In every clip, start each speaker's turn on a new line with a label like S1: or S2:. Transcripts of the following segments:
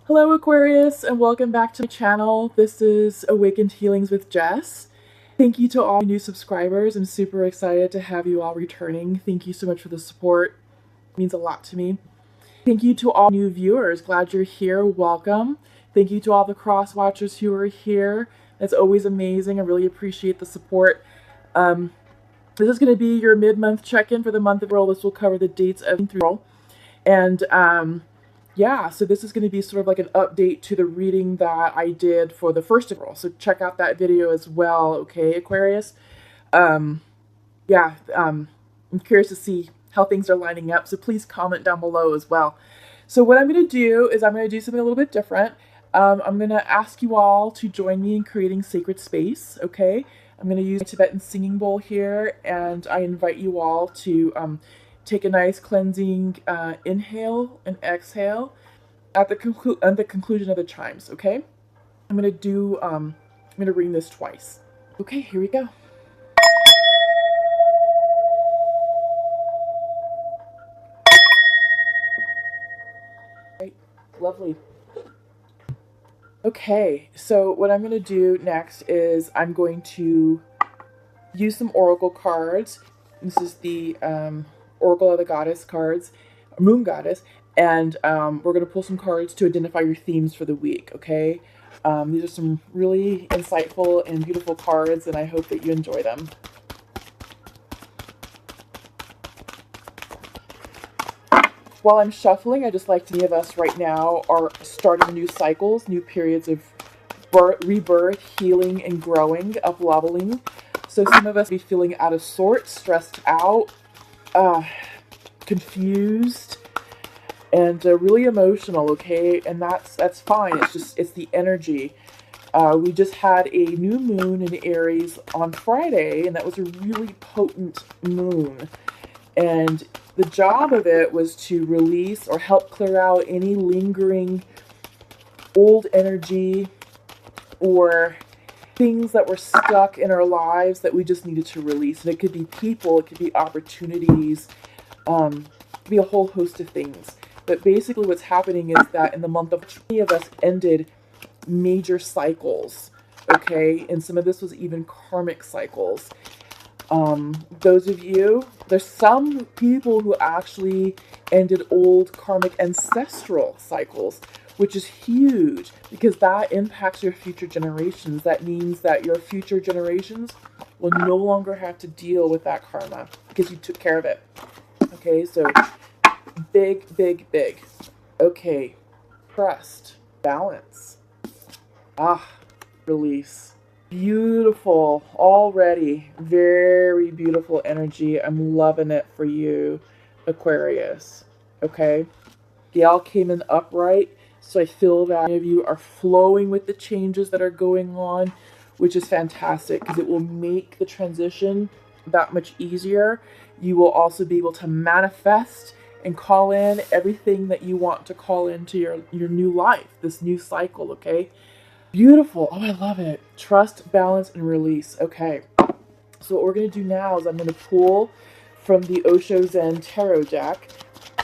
S1: Hello Aquarius, and welcome back to my channel. This is Awakened Healings with Jess. Thank you to all new subscribers. I'm super excited to have you all returning. Thank you so much for the support. It means a lot to me. Thank you to all new viewers. Glad you're here. Welcome. Thank you to all the cross watchers who are here. That's always amazing. I really appreciate the support. This is going to be your mid-month check-in for the month of April. This will cover the dates of April. And yeah, so this is going to be sort of like an update to the reading that I did for the 1st of April. So check out that video as well, okay, Aquarius? I'm curious to see how things are lining up, so please comment down below as well. So what I'm going to do is I'm going to do something a little bit different. I'm going to ask you all to join me in creating sacred space, okay? I'm going to use my Tibetan singing bowl here, and I invite you all to take a nice cleansing inhale and exhale at the conclusion of the chimes, okay? I'm gonna ring this twice. Okay, here we go. Right, lovely. Okay, so what I'm gonna do next is I'm going to use some oracle cards. This is the Oracle of the Goddess cards, Moon Goddess, and we're going to pull some cards to identify your themes for the week, okay? These are some really insightful and beautiful cards, and I hope that you enjoy them. While I'm shuffling, I just like to give us right now are starting new cycles, new periods of rebirth, healing, and growing, up-leveling. So some of us be feeling out of sorts, stressed out, confused, and really emotional, okay? And that's fine. It's the energy. We just had a new moon in Aries on Friday, and that was a really potent moon. And the job of it was to release or help clear out any lingering old energy or things that were stuck in our lives that we just needed to release. And it could be people, it could be opportunities, it could be a whole host of things. But basically what's happening is that in the month of many of us ended major cycles, okay? And some of this was even karmic cycles. Those of you, there's some people who actually ended old karmic ancestral cycles, which is huge because that impacts your future generations. That means that your future generations will no longer have to deal with that karma because you took care of it. Okay, so big, big, big. Okay, trust, balance. Release. Beautiful already. Very beautiful energy. I'm loving it for you, Aquarius. Okay, they all came in upright. So I feel that many of you are flowing with the changes that are going on, which is fantastic because it will make the transition that much easier. You will also be able to manifest and call in everything that you want to call into your new life, this new cycle, okay? Beautiful. Oh, I love it. Trust, balance, and release. Okay. So what we're going to do now is I'm going to pull from the Osho Zen Tarot deck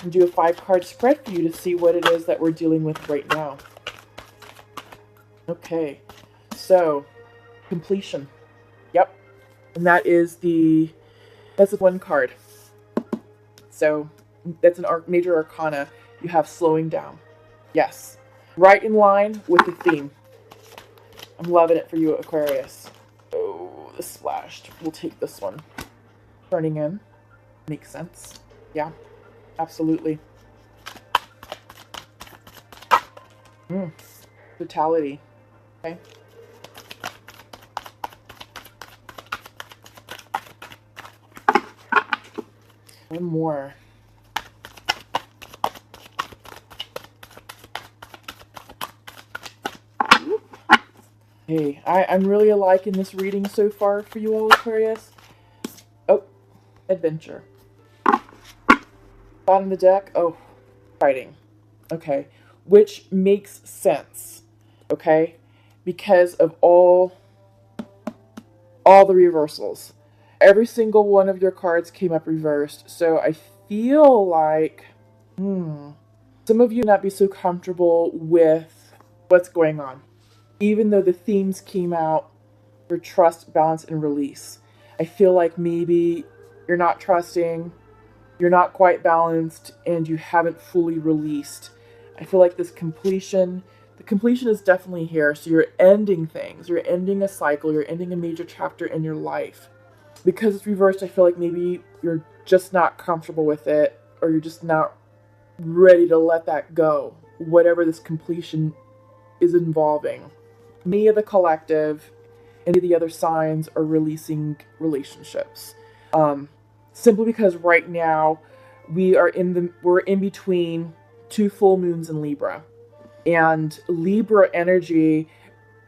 S1: and do a 5-card spread for you to see what it is that we're dealing with right now. Okay, so completion. Yep, and that's one card. So that's an major arcana. You have slowing down. Yes, right in line with the theme. I'm loving it for you, Aquarius. Oh, this splashed. We'll take this one. Turning in. Makes sense. Yeah. Absolutely. Totality. Okay. One more. Hey, I'm really liking this reading so far for you all, Aquarius. Oh, adventure. Bottom of the deck, oh, fighting. Okay, which makes sense, okay, because of all the reversals. Every single one of your cards came up reversed, so I feel like, Some of you may not be so comfortable with what's going on, even though the themes came out for trust, balance, and release. I feel like maybe you're not trusting, you're not quite balanced, and you haven't fully released. I feel like the completion is definitely here. So you're ending things, you're ending a cycle, you're ending a major chapter in your life. Because it's reversed, I feel like maybe you're just not comfortable with it, or you're just not ready to let that go, whatever this completion is involving. Me, the collective, and the other signs are releasing relationships. Simply because right now we're in between two full moons in Libra, and Libra energy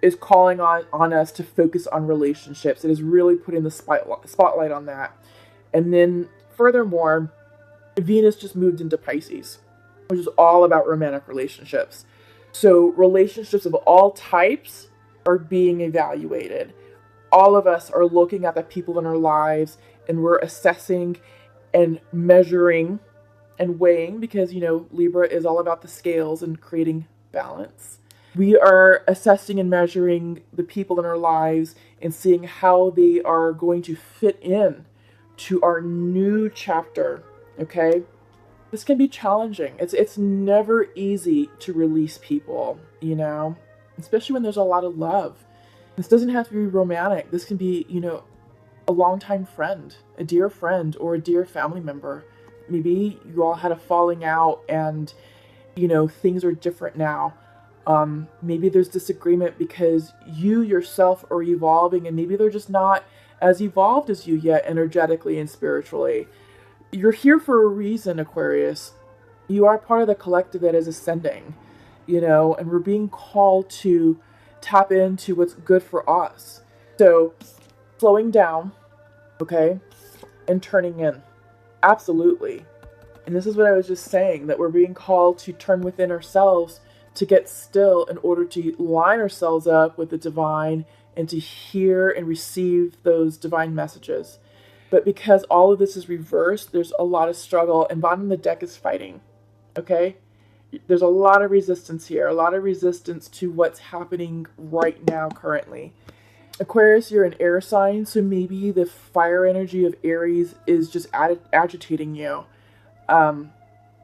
S1: is calling on us to focus on relationships. It is really putting the spotlight on that. And then furthermore, Venus just moved into Pisces, which is all about romantic relationships. So relationships of all types are being evaluated. All of us are looking at the people in our lives, and we're assessing and measuring and weighing, because, Libra is all about the scales and creating balance. We are assessing and measuring the people in our lives and seeing how they are going to fit in to our new chapter, okay? This can be challenging. It's never easy to release people, especially when there's a lot of love. This doesn't have to be romantic. This can be, a longtime friend, a dear friend, or a dear family member. Maybe you all had a falling out and, things are different now. Maybe there's disagreement because you yourself are evolving, and maybe they're just not as evolved as you yet, energetically and spiritually. You're here for a reason, Aquarius. You are part of the collective that is ascending, and we're being called to tap into what's good for us. So, slowing down, okay, and turning in. Absolutely. And this is what I was just saying, that we're being called to turn within ourselves, to get still in order to line ourselves up with the divine and to hear and receive those divine messages. But because all of this is reversed, there's a lot of struggle, and bottom of the deck is fighting, okay? There's a lot of resistance here, a lot of resistance to what's happening right now, currently. Aquarius, you're an air sign, so maybe the fire energy of Aries is just agitating you,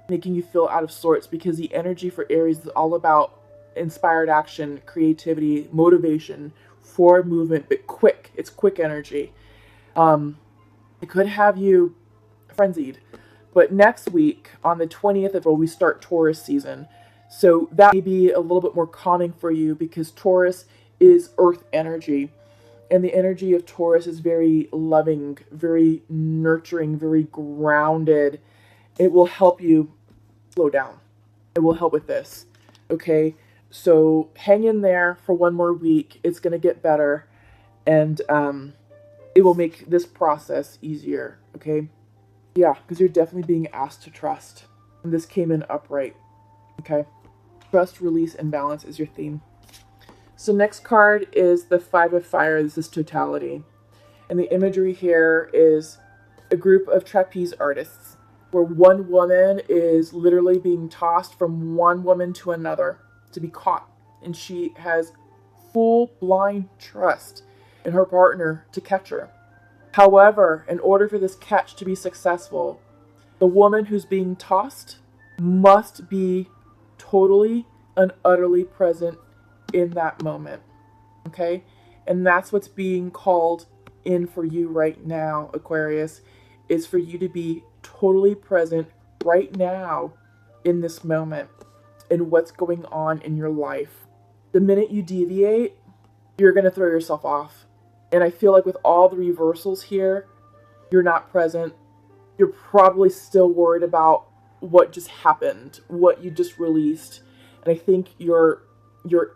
S1: making you feel out of sorts, because the energy for Aries is all about inspired action, creativity, motivation, forward movement, but quick. It's quick energy. It could have you frenzied. But next week, on the 20th of April, we start Taurus season. So that may be a little bit more calming for you, because Taurus is earth energy. And the energy of Taurus is very loving, very nurturing, very grounded. It will help you slow down. It will help with this. Okay? So hang in there for one more week. It's going to get better. And it will make this process easier. Okay? Yeah, because you're definitely being asked to trust. And this came in upright. Okay? Trust, release, and balance is your theme. So next card is the Five of Fire. This is totality. And the imagery here is a group of trapeze artists, where one woman is literally being tossed from one woman to another to be caught. And she has full blind trust in her partner to catch her. However, in order for this catch to be successful, the woman who's being tossed must be totally and utterly present in that moment. Okay? And that's what's being called in for you right now, Aquarius, is for you to be totally present right now in this moment, in what's going on in your life. The minute you deviate, you're going to throw yourself off. And I feel like with all the reversals here, you're not present. You're probably still worried about what just happened, what you just released. And I think you're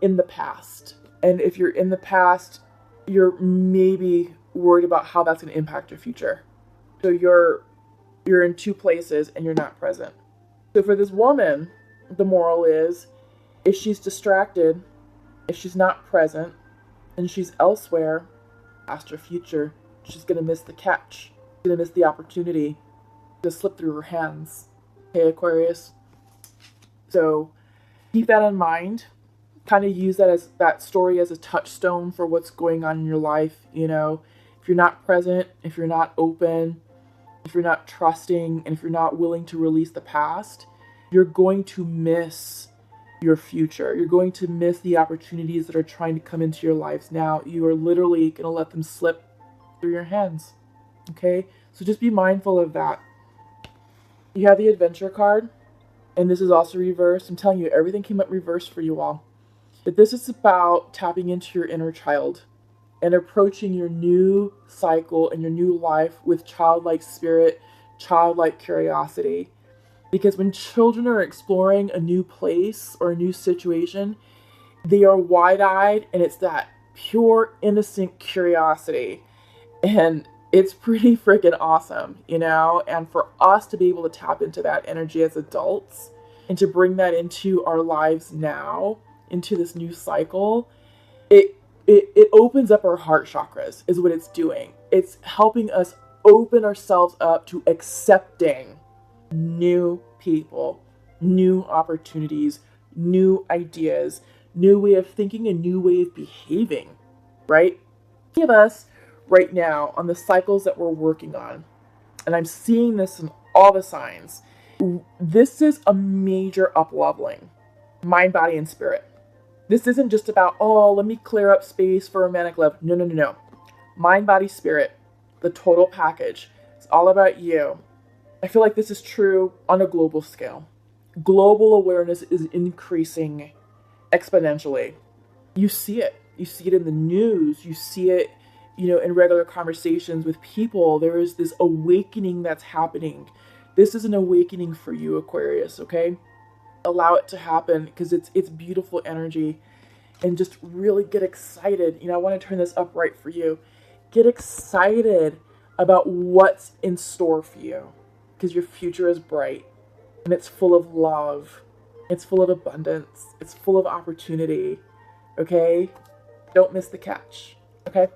S1: in the past. And if you're in the past, you're maybe worried about how that's going to impact your future. So you're in two places and you're not present. So for this woman, the moral is, if she's distracted, if she's not present, and she's elsewhere, past her future, she's going to miss the catch. She's going to miss the opportunity to slip through her hands. Hey, Aquarius. So keep that in mind. Kind of use that story as a touchstone for what's going on in your life. If you're not present, if you're not open, if you're not trusting, and if you're not willing to release the past, you're going to miss your future. You're going to miss the opportunities that are trying to come into your lives now. You are literally going to let them slip through your hands. Okay? So just be mindful of that. You have the adventure card, and this is also reversed. I'm telling you, everything came up reversed for you all. But this is about tapping into your inner child and approaching your new cycle and your new life with childlike spirit, childlike curiosity. Because when children are exploring a new place or a new situation, they are wide-eyed, and it's that pure, innocent curiosity. And it's pretty freaking awesome, And for us to be able to tap into that energy as adults and to bring that into our lives now, into this new cycle, it opens up our heart chakras, is what it's doing. It's helping us open ourselves up to accepting new people, new opportunities, new ideas, new way of thinking, a new way of behaving, right? Many of us right now on the cycles that we're working on, and I'm seeing this in all the signs, this is a major up-leveling, mind, body, and spirit. This isn't just about, let me clear up space for romantic love. No. Mind, body, spirit, the total package. It's all about you. I feel like this is true on a global scale. Global awareness is increasing exponentially. You see it. You see it in the news. You see it, in regular conversations with people. There is this awakening that's happening. This is an awakening for you, Aquarius, okay? Allow it to happen because it's beautiful energy, and just really get excited. I want to turn this up right for you. Get excited about what's in store for you, because your future is bright, and it's full of love. It's full of abundance. It's full of opportunity. Okay? Don't miss the catch. Okay?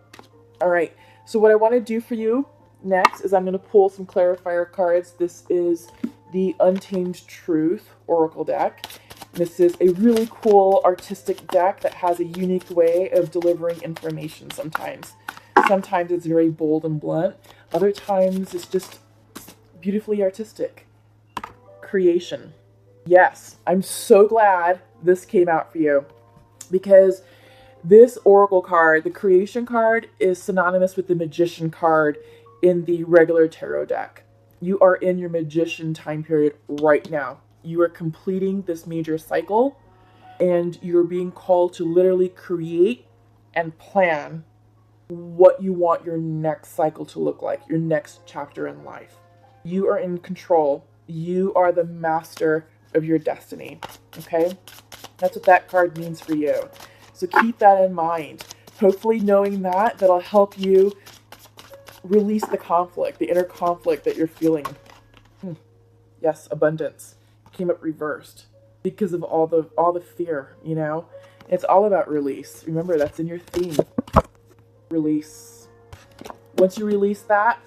S1: All right. So what I want to do for you next is I'm going to pull some clarifier cards. This is the Untamed Truth Oracle deck. This is a really cool artistic deck that has a unique way of delivering information sometimes. Sometimes it's very bold and blunt. Other times it's just beautifully artistic. Creation. Yes, I'm so glad this came out for you, because this Oracle card, the Creation card, is synonymous with the Magician card in the regular tarot deck. You are in your Magician time period right now. You are completing this major cycle, and you're being called to literally create and plan what you want your next cycle to look like, your next chapter in life. You are in control. You are the master of your destiny, okay? That's what that card means for you. So keep that in mind. Hopefully knowing that'll help you release the conflict, the inner conflict that you're feeling. Yes, abundance came up reversed because of all the fear, It's all about release. Remember, that's in your theme. Release. Once you release that,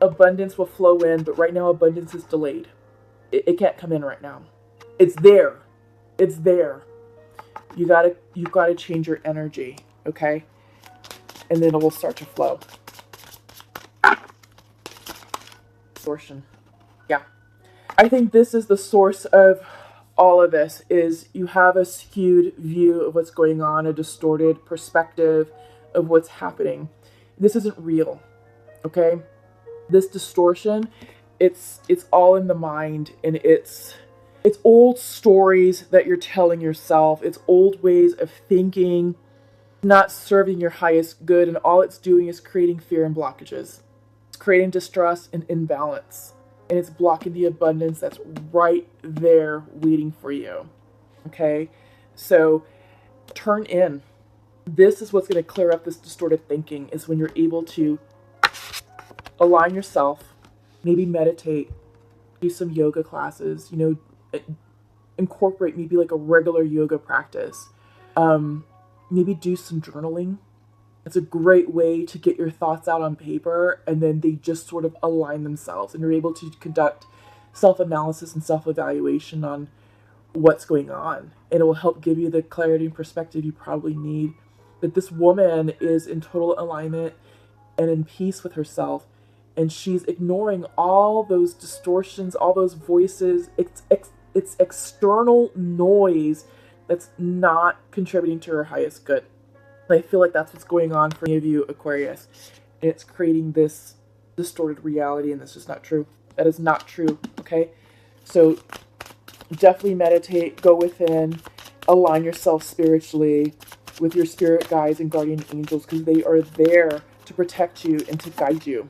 S1: abundance will flow in, but right now abundance is delayed. It can't come in right now. It's there. It's there. You've got to change your energy, okay? And then it will start to flow. Distortion. Yeah. I think this is the source of all of this, is you have a skewed view of what's going on, a distorted perspective of what's happening. This isn't real, okay? This distortion, it's all in the mind, and it's old stories that you're telling yourself. It's old ways of thinking, not serving your highest good, and all it's doing is creating fear and blockages. It's creating distrust and imbalance, and it's blocking the abundance that's right there waiting for you, okay? So turn in. This is what's going to clear up this distorted thinking, is when you're able to align yourself, maybe meditate, do some yoga classes, incorporate maybe like a regular yoga practice. Maybe do some journaling. It's a great way to get your thoughts out on paper, and then they just sort of align themselves, and you're able to conduct self-analysis and self-evaluation on what's going on. And it will help give you the clarity and perspective you probably need. That this woman is in total alignment and in peace with herself. And she's ignoring all those distortions, all those voices. It's external noise that's not contributing to her highest good. And I feel like that's what's going on for any of you, Aquarius. And it's creating this distorted reality, and that's just not true. That is not true, okay? So definitely meditate, go within, align yourself spiritually with your spirit guides and guardian angels, because they are there to protect you and to guide you.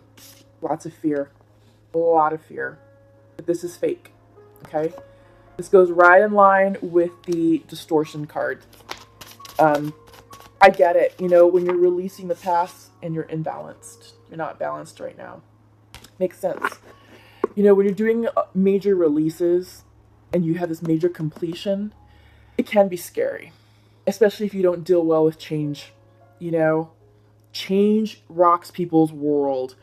S1: Lots of fear. A lot of fear. But this is fake, okay? This goes right in line with the distortion card. I get it. You know, when you're releasing the past and you're imbalanced. You're not balanced right now. Makes sense. You know, when you're doing major releases and you have this major completion, it can be scary. Especially if you don't deal well with change. You know, change rocks people's world.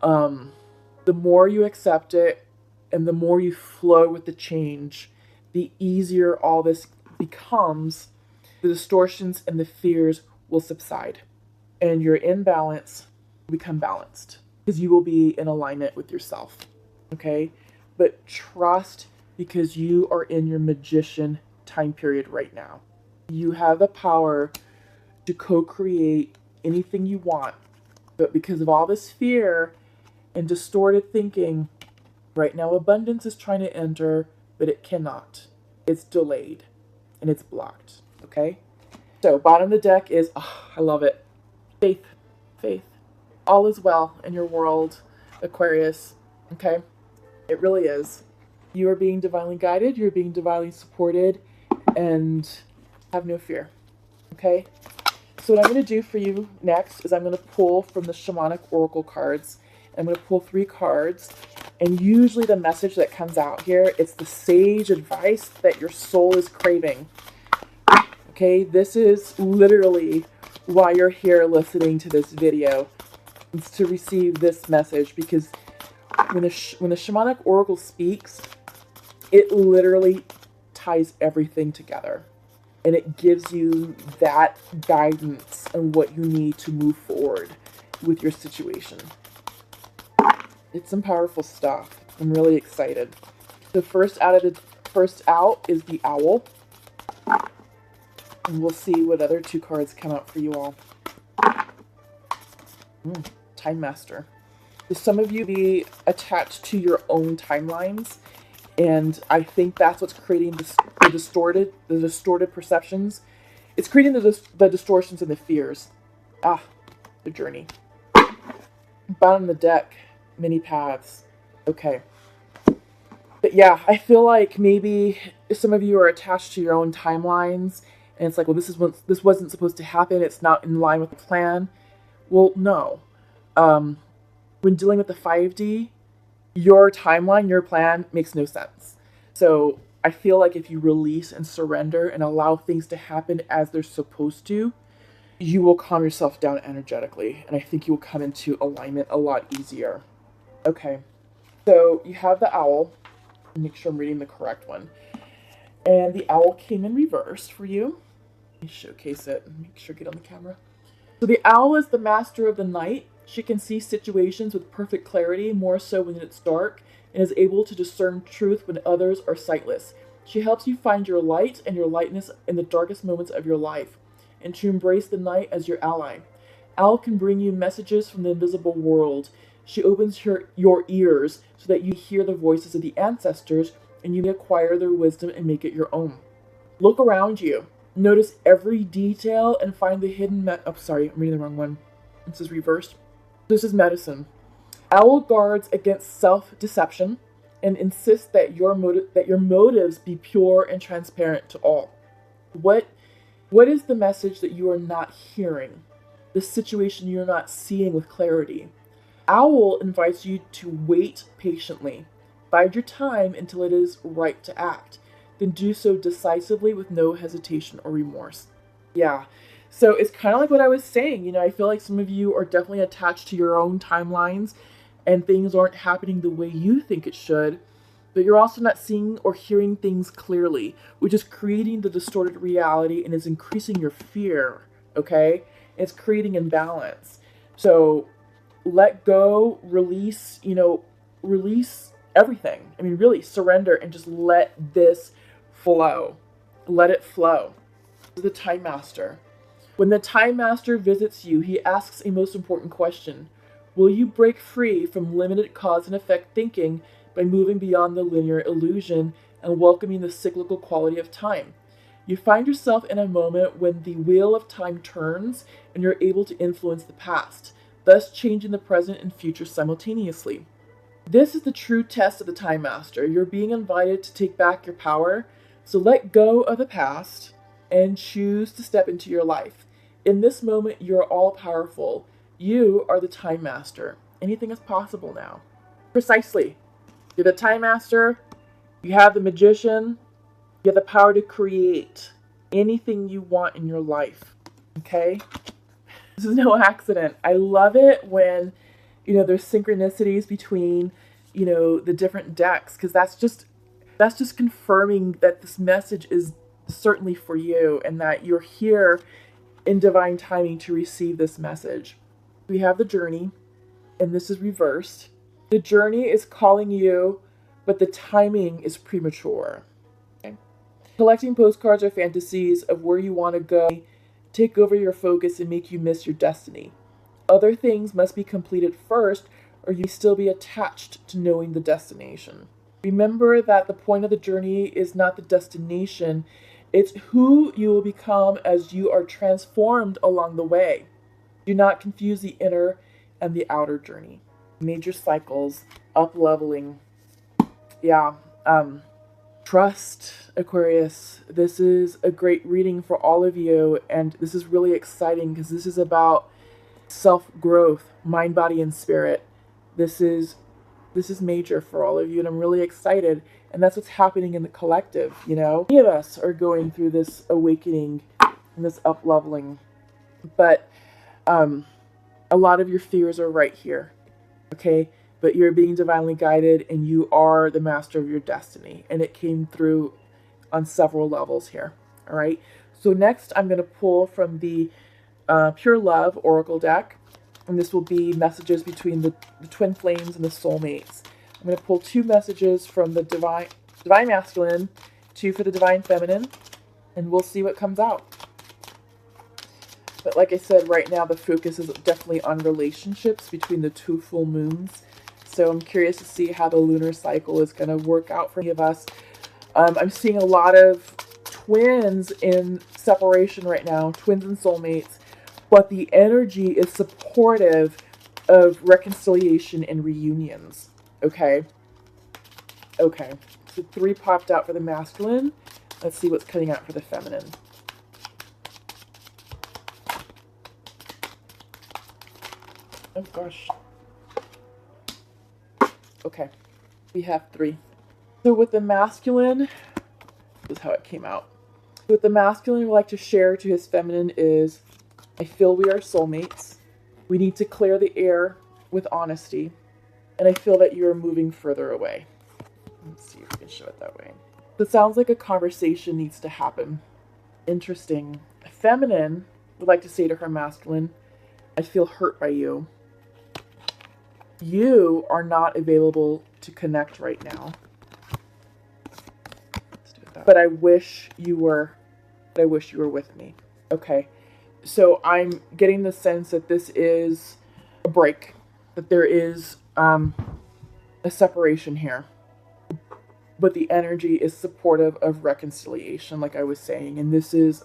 S1: The more you accept it and the more you flow with the change, the easier all this becomes. The distortions and the fears will subside. And your imbalance will become balanced. Because you will be in alignment with yourself. Okay? But trust, because you are in your magician time period right now. You have the power to co-create anything you want. But because of all this fear and distorted thinking, right now abundance is trying to enter, but it cannot. It's delayed. And it's blocked. Okay? So, bottom of the deck is, I love it. Faith. Faith. All is well in your world, Aquarius. Okay? It really is. You are being divinely guided. You're being divinely supported. And have no fear. Okay? So what I'm going to do for you next is I'm going to pull from the Shamanic Oracle cards. I'm going to pull 3 cards. And usually the message that comes out here, it's the sage advice that your soul is craving. Okay? This is literally why you're here listening to this video. It's to receive this message, because when the Shamanic Oracle speaks, it literally ties everything together. And it gives you that guidance on what you need to move forward with your situation. It's some powerful stuff. I'm really excited. The first out is the owl. And we'll see what other 2 cards come out for you all. Time Master. So some of you be attached to your own timelines, and I think that's what's creating the distorted perceptions. It's creating the distortions and the fears. The journey. Bottom of the deck, many paths. Okay. But yeah, I feel like maybe some of you are attached to your own timelines, and it's like, well, this wasn't supposed to happen. It's not in line with the plan. Well, no. When dealing with the 5D, your timeline, your plan makes no sense. So I feel like if you release and surrender and allow things to happen as they're supposed to, you will calm yourself down energetically. And I think you will come into alignment a lot easier. Okay. So you have the owl. Make sure I'm reading the correct one. And the owl came in reverse for you. Let me showcase it and make sure I get on the camera. So the owl is the master of the night. She can see situations with perfect clarity, more so when it's dark, and is able to discern truth when others are sightless. She helps you find your light and your lightness in the darkest moments of your life, and to embrace the night as your ally. Owl can bring you messages from the invisible world. She opens your ears so that you hear the voices of the ancestors, and you acquire their wisdom and make it your own. Look around you. Notice every detail and find the hidden sorry, I'm reading the wrong one. This is reversed. This is medicine. Owl guards against self-deception and insists that your motives be pure and transparent to all. What is the message that you are not hearing? The situation you're not seeing with clarity? Owl invites you to wait patiently. Bide your time until it is right to act. Then do so decisively with no hesitation or remorse. Yeah. So it's kind of like what I was saying. You know, I feel like some of you are definitely attached to your own timelines and things aren't happening the way you think it should. but you're also not seeing or hearing things clearly, which is creating the distorted reality and is increasing your fear, okay? It's creating imbalance. So let go, release, release everything. I mean, really surrender and just let this flow. Let it flow. The Time Master. When the Time Master visits you, he asks a most important question. Will you break free from limited cause and effect thinking by moving beyond the linear illusion and welcoming the cyclical quality of time? You find yourself in a moment when the wheel of time turns and you're able to influence the past, thus changing the present and future simultaneously. This is the true test of the Time Master. You're being invited to take back your power, so let go of the past and choose to step into your life. In this moment, you're all powerful. You are the Time Master. Anything is possible now. Precisely. You're the Time Master. You have the Magician. You have the power to create anything you want in your life. Okay? This is no accident. I love it when, there's synchronicities between, the different decks, because that's just confirming that this message is certainly for you and that you're here in divine timing to receive this message. We have the Journey, and this is reversed. The Journey is calling you, but the timing is premature. Okay? Collecting postcards or fantasies of where you want to go take over your focus and make you miss your destiny. Other things must be completed first, or you still be attached to knowing the destination. Remember that the point of the journey is not the destination, it's who you will become as you are transformed along the way. Do not confuse the inner and the outer journey. Major cycles, up-leveling. Yeah, trust, Aquarius. This is a great reading for all of you, and this is really exciting because this is about self-growth, mind, body, and spirit. This is major for all of you, and I'm really excited. And that's what's happening in the collective, Many of us are going through this awakening and this up-leveling. But a lot of your fears are right here, okay? But you're being divinely guided, and you are the master of your destiny. And it came through on several levels here, all right? So next, I'm going to pull from the Pure Love Oracle deck. And this will be messages between the twin flames and the soulmates. I'm going to pull 2 messages from the divine masculine, 2 for the divine feminine, and we'll see what comes out. But like I said, right now the focus is definitely on relationships between the 2 full moons. So I'm curious to see how the lunar cycle is going to work out for any of us. I'm seeing a lot of twins in separation right now, twins and soulmates. But the energy is supportive of reconciliation and reunions. Okay. So 3 popped out for the masculine. Let's see what's coming out for the feminine. Oh gosh. Okay. We have 3. So with the masculine, this is how it came out. With the masculine, we like to share to his feminine is, I feel we are soulmates. We need to clear the air with honesty. And I feel that you are moving further away. Let's see if we can show it that way. It sounds like a conversation needs to happen. Interesting. Feminine would like to say to her masculine, I feel hurt by you. You are not available to connect right now. Let's do it that way. But I wish you were with me. Okay. So I'm getting the sense that this is a break, that there is a separation here. But the energy is supportive of reconciliation, like I was saying. And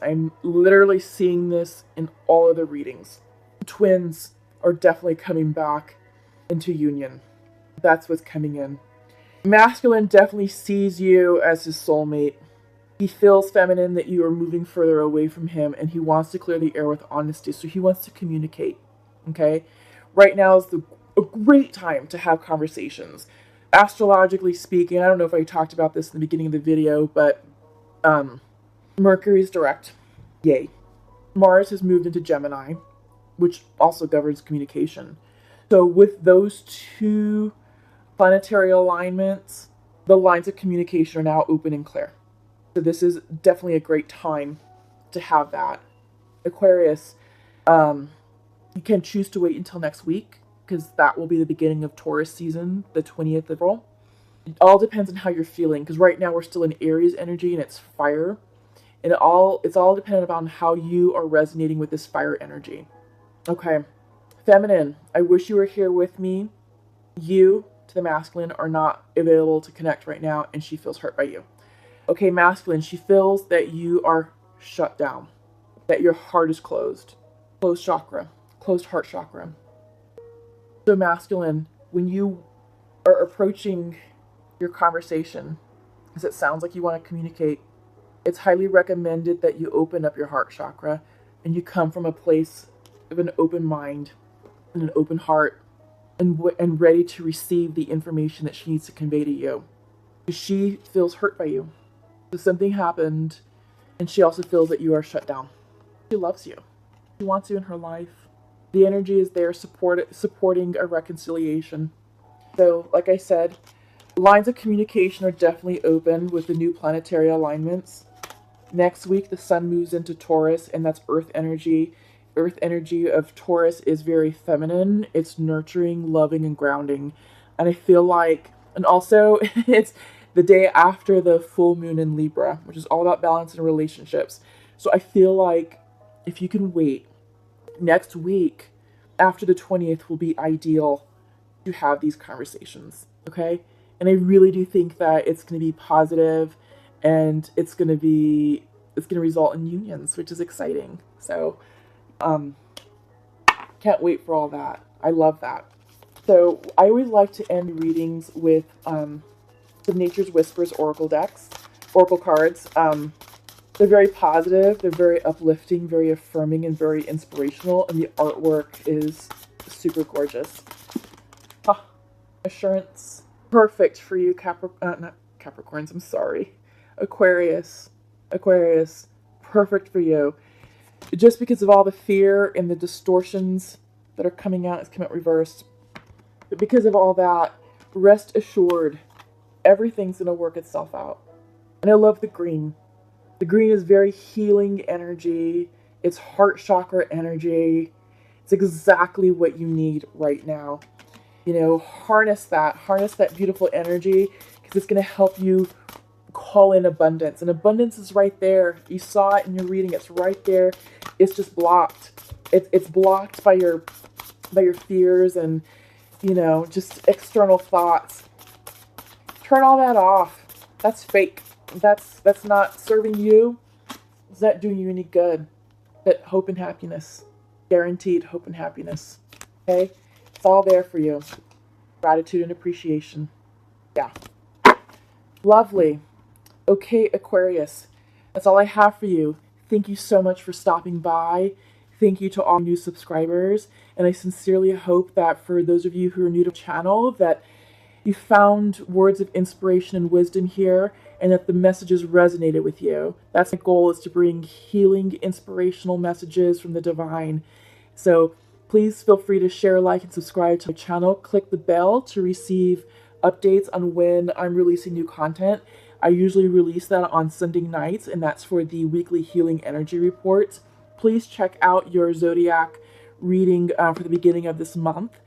S1: I'm literally seeing this in all of the readings. Twins are definitely coming back into union. That's what's coming in. Masculine definitely sees you as his soulmate. He feels feminine that you are moving further away from him, and he wants to clear the air with honesty. So he wants to communicate. Okay? Right now is a great time to have conversations. Astrologically speaking, I don't know if I talked about this in the beginning of the video, but Mercury is direct. Yay. Mars has moved into Gemini, which also governs communication. So with those 2 planetary alignments, the lines of communication are now open and clear. So this is definitely a great time to have that. Aquarius, you can choose to wait until next week because that will be the beginning of Taurus season, the 20th of April. It all depends on how you're feeling because right now we're still in Aries energy and it's fire. And it's all dependent on how you are resonating with this fire energy. Okay. Feminine, I wish you were here with me. You, to the masculine, are not available to connect right now and she feels hurt by you. Okay, masculine, she feels that you are shut down, that your heart is closed. Closed chakra, closed heart chakra. So masculine, when you are approaching your conversation, because it sounds like you want to communicate, it's highly recommended that you open up your heart chakra and you come from a place of an open mind and an open heart and ready to receive the information that she needs to convey to you. She feels hurt by you. So something happened and she also feels that you are shut down. She loves you. She wants you in her life. The energy is there supporting a reconciliation. So, like I said, lines of communication are definitely open with the new planetary alignments. Next week, the sun moves into Taurus, and that's Earth energy. Earth energy of Taurus is very feminine. It's nurturing, loving, and grounding. And I feel like, and also, it's the day after the full moon in Libra, which is all about balance in relationships. So I feel like if you can wait, next week after the 20th will be ideal to have these conversations, okay? And I really do think that it's going to be positive and it's going to result in unions, which is exciting. So can't wait for all that. I love that. So I always like to end readings with the Nature's Whispers Oracle decks, Oracle cards. They're very positive, they're very uplifting, very affirming, and very inspirational, and the artwork is super gorgeous. Assurance. Perfect for you, not Capricorns, I'm sorry. Aquarius. Aquarius. Perfect for you. Just because of all the fear and the distortions that are coming out, it's come out reversed. But because of all that, rest assured, everything's going to work itself out. And I love the green. The green is very healing energy. It's heart chakra energy. It's exactly what you need right now. You know, harness that beautiful energy because it's going to help you call in abundance. And abundance is right there. You saw it in your reading. It's right there. It's just blocked. It's blocked by your fears and, you know, just external thoughts. Turn all that off. That's fake. That's not serving you. It's not doing you any good. But hope and happiness. Guaranteed hope and happiness. Okay? It's all there for you. Gratitude and appreciation. Yeah. Lovely. Okay, Aquarius. That's all I have for you. Thank you so much for stopping by. Thank you to all new subscribers. And I sincerely hope that for those of you who are new to the channel, that you found words of inspiration and wisdom here, and that the messages resonated with you. That's my goal, is to bring healing, inspirational messages from the divine. So please feel free to share, like, and subscribe to my channel. Click the bell to receive updates on when I'm releasing new content. I usually release that on Sunday nights, and that's for the weekly healing energy reports. Please check out your zodiac reading for the beginning of this month.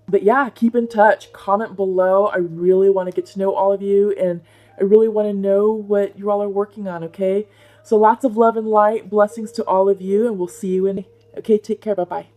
S1: But yeah, keep in touch. Comment below. I really want to get to know all of you, and I really want to know what you all are working on, okay? So lots of love and light. Blessings to all of you, and we'll see you in... Okay, take care. Bye-bye.